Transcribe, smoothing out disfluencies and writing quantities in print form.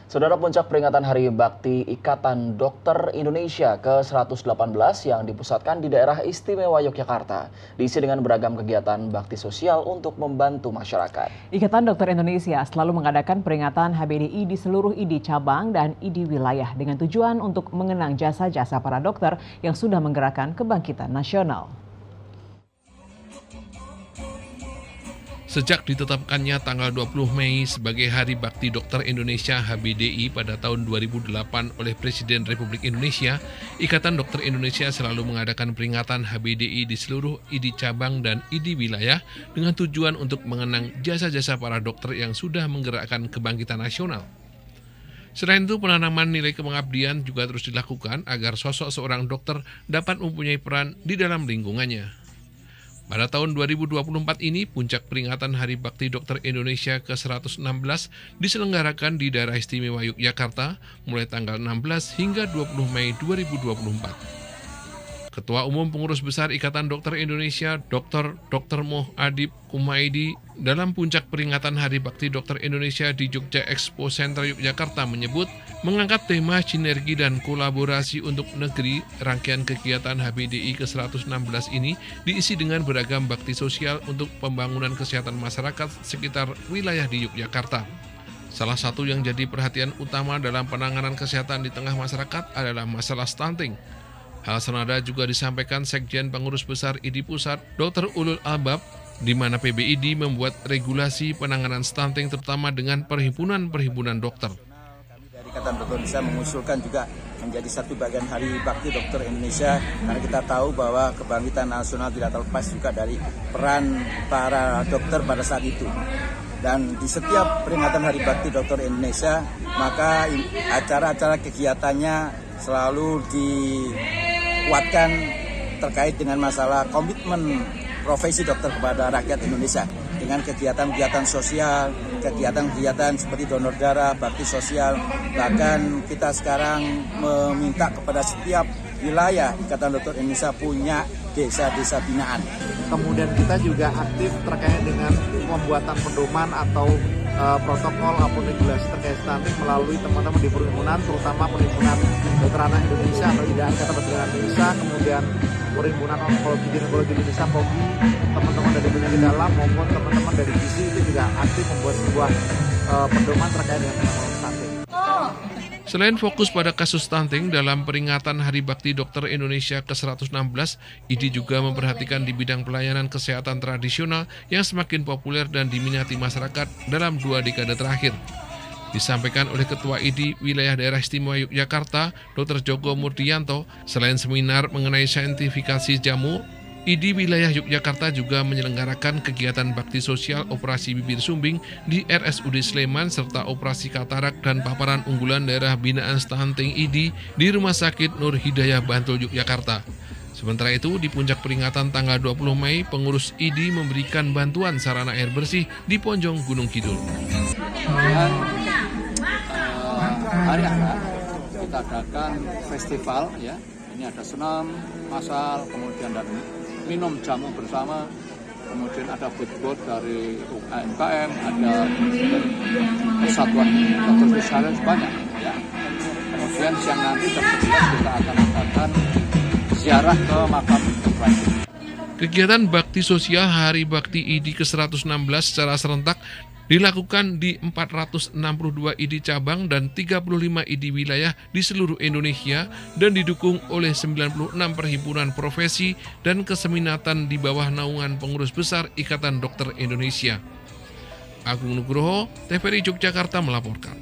Saudara, puncak peringatan Hari Bakti Ikatan Dokter Indonesia ke-118 yang dipusatkan di daerah istimewa Yogyakarta diisi dengan beragam kegiatan bakti sosial untuk membantu masyarakat. Ikatan Dokter Indonesia selalu mengadakan peringatan HBDI di seluruh ID cabang dan ID wilayah dengan tujuan untuk mengenang jasa-jasa para dokter yang sudah menggerakkan kebangkitan nasional. Sejak ditetapkannya tanggal 20 Mei sebagai Hari Bakti Dokter Indonesia HBDI pada tahun 2008 oleh Presiden Republik Indonesia, Ikatan Dokter Indonesia selalu mengadakan peringatan HBDI di seluruh ID cabang dan ID wilayah dengan tujuan untuk mengenang jasa-jasa para dokter yang sudah menggerakkan kebangkitan nasional. Selain itu, penanaman nilai pengabdian juga terus dilakukan agar sosok seorang dokter dapat mempunyai peran di dalam lingkungannya. Pada tahun 2024 ini, puncak peringatan Hari Bakti Dokter Indonesia ke-116 diselenggarakan di daerah istimewa Yogyakarta mulai tanggal 16 hingga 20 Mei 2024. Ketua Umum Pengurus Besar Ikatan Dokter Indonesia, Dr. Moh Adib Kumaidi, dalam puncak peringatan Hari Bakti Dokter Indonesia di Jogja Expo Center Yogyakarta menyebut, mengangkat tema sinergi dan kolaborasi untuk negeri, rangkaian kegiatan HBDI ke-116 ini diisi dengan beragam bakti sosial untuk pembangunan kesehatan masyarakat sekitar wilayah di Yogyakarta. Salah satu yang jadi perhatian utama dalam penanganan kesehatan di tengah masyarakat adalah masalah stunting. Hal senada juga disampaikan Sekjen Pengurus Besar ID Pusat, Dr. Ulul Albab, di mana PBID membuat regulasi penanganan stunting terutama dengan perhimpunan-perhimpunan dokter. Kami dari Ikatan Dokter Indonesia mengusulkan juga menjadi satu bagian Hari Bakti Dokter Indonesia karena kita tahu bahwa kebangkitan nasional tidak terlepas juga dari peran para dokter pada saat itu. Dan di setiap peringatan Hari Bakti Dokter Indonesia, maka acara-acara kegiatannya selalu dikuatkan terkait dengan masalah komitmen profesi dokter kepada rakyat Indonesia dengan kegiatan-kegiatan sosial, kegiatan-kegiatan seperti donor darah, bakti sosial. Bahkan kita sekarang meminta kepada setiap wilayah Ikatan Dokter Indonesia punya desa-desa binaan. Kemudian kita juga aktif terkait dengan pembuatan pedoman atau protokol ataupun regulasi terkait stunting melalui teman-teman di perhimpunan, terutama perhimpunan dokter anak Indonesia atau Ikatan Dokter Indonesia, kemudian perhimpunan onkologi ginekologi Indonesia (POGI), teman-teman dari penyakit dalam maupun teman-teman dari gizi itu juga aktif membuat sebuah pedoman terkait dengan stunting. Selain fokus pada kasus stunting, dalam peringatan Hari Bakti Dokter Indonesia ke-116, ID juga memperhatikan di bidang pelayanan kesehatan tradisional yang semakin populer dan diminati masyarakat dalam 2 dekade terakhir. Disampaikan oleh Ketua ID Wilayah Daerah Istimewa Yogyakarta, Dr. Joko Murdianto, selain seminar mengenai saintifikasi jamu, ID Wilayah Yogyakarta juga menyelenggarakan kegiatan bakti sosial operasi bibir sumbing di RSUD Sleman serta operasi katarak dan paparan unggulan daerah binaan stunting ID di Rumah Sakit Nur Hidayah Bantul Yogyakarta. Sementara itu, di puncak peringatan tanggal 20 Mei, pengurus ID memberikan bantuan sarana air bersih di Ponjong Gunung Kidul. Hari akan kita adakan festival, ya. Ini ada senam massal, kemudian dan minum jamu bersama, kemudian ada booth dari UMKM, ada persatuan dokter spesialis banyak, ya. Kemudian siang nanti kita akan adakan ziarah ke makam Ibrahim. Kegiatan bakti sosial Hari Bakti ID ke-116 secara serentak dilakukan di 462 ID cabang dan 35 ID wilayah di seluruh Indonesia dan didukung oleh 96 perhimpunan profesi dan keseminatan di bawah naungan Pengurus Besar Ikatan Dokter Indonesia. Agung Nugroho, TVRI Yogyakarta melaporkan.